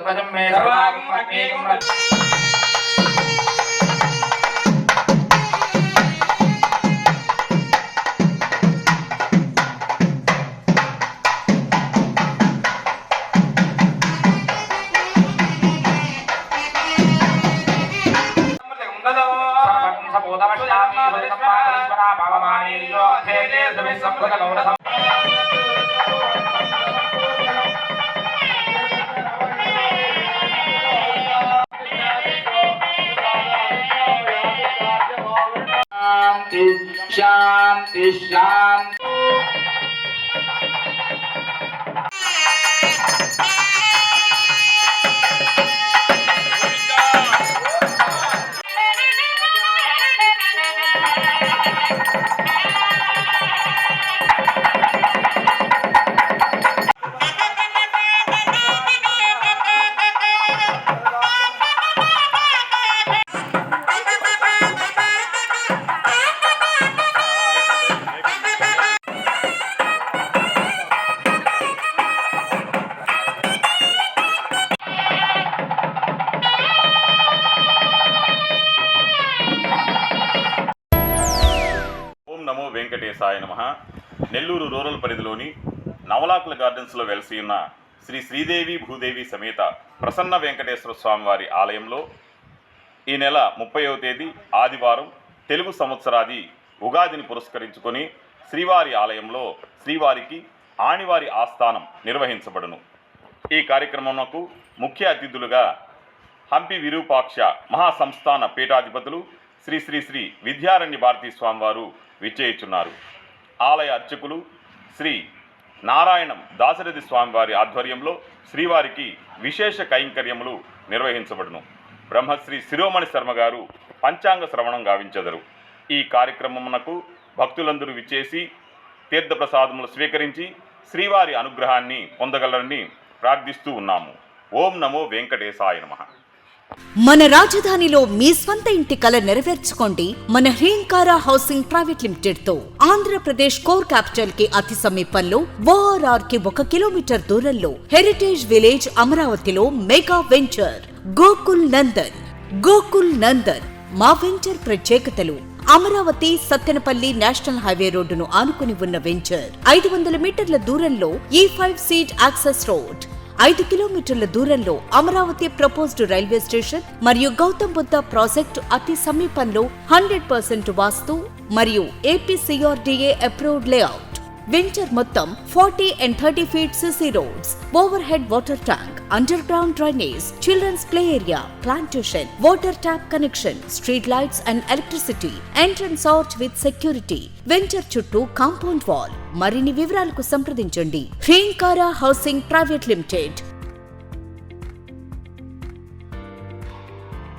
ध्वजं मे सर्वागं अग्नेयं शांति शांति నమో వెంకటేశాయ నమః. నెల్లూరు రూరల్ పరిధిలోని నవలాకుల గార్డెన్స్లో వెలిసి ఉన్న శ్రీ శ్రీదేవి భూదేవి సమేత ప్రసన్న వెంకటేశ్వర స్వామివారి ఆలయంలో ఈ నెల 30వ తేదీ ఆదివారం తెలుగు సంవత్సరాది ఉగాదిని పురస్కరించుకొని శ్రీవారి ఆలయంలో శ్రీవారికి ఆణివారి ఆస్థానం నిర్వహించబడును. ఈ కార్యక్రమంకు ముఖ్య అతిథులుగా హంపి విరూపాక్ష మహాసంస్థాన పీఠాధిపతులు శ్రీ శ్రీ శ్రీ విద్యారణ్య భారతీ స్వామివారు విచ్చేయుచున్నారు. ఆలయ అర్చకులు శ్రీ నారాయణం దాశరథి స్వామివారి ఆధ్వర్యంలో శ్రీవారికి విశేష కైంకర్యములు నిర్వహించబడును. బ్రహ్మశ్రీ శిరోమణి శర్మ గారు పంచాంగ శ్రవణం గావించెదరు. ఈ కార్యక్రమమునకు భక్తులందరూ విచ్చేసి తీర్థప్రసాదములు స్వీకరించి శ్రీవారి అనుగ్రహాన్ని పొందగలరని ప్రార్థిస్తూ ఉన్నాము. ఓం నమో వెంకటేశాయ నమః. మన రాజధానిలో మీ స్వంత ఇంటి కల నెరవేర్చుకోండి మన హ్రీంకారా హౌసింగ్ ప్రైవేట్ లిమిటెడ్ తో. ఆంధ్రప్రదేశ్ కోర్ క్యాపిటల్ కి అతి సమీపంలో ఓఆర్ఆర్ కి 1 కిలోమీటర్ దూరంలో హెరిటేజ్ విలేజ్ అమరావతిలో మెగా వెంచర్ గోకుల్ నందన్. గోకుల్ నందన్ మా వెంచర్ ప్రత్యేకతలు: అమరావతి సత్తెనపల్లి నేషనల్ హైవే రోడ్డును ఆనుకుని ఉన్న వెంచర్ 500 మీటర్ల దూరంలో E5 సీట్ యాక్సెస్ రోడ్, 5 కిలోమీటర్ల దూరంలో అమరావతి ప్రపోజ్డ్ రైల్వే స్టేషన్ మరియు గౌతమ్ బుద్ధ ప్రాజెక్టు అతి సమీపంలో 100% వాస్తు మరియు APCRDA అప్రూవ్డ్ లేఅవుట్. వెంచర్ మొత్తం 40 and 30 feet CC roads, overhead water tank, underground drainage, children's play area, plantation, water tap connection, street lights and electricity, entrance arch with security. Venture చుట్టూ compound wall. మరిన్ని వివరాలకు సంప్రదించండి హ్రీంకారా housing private limited,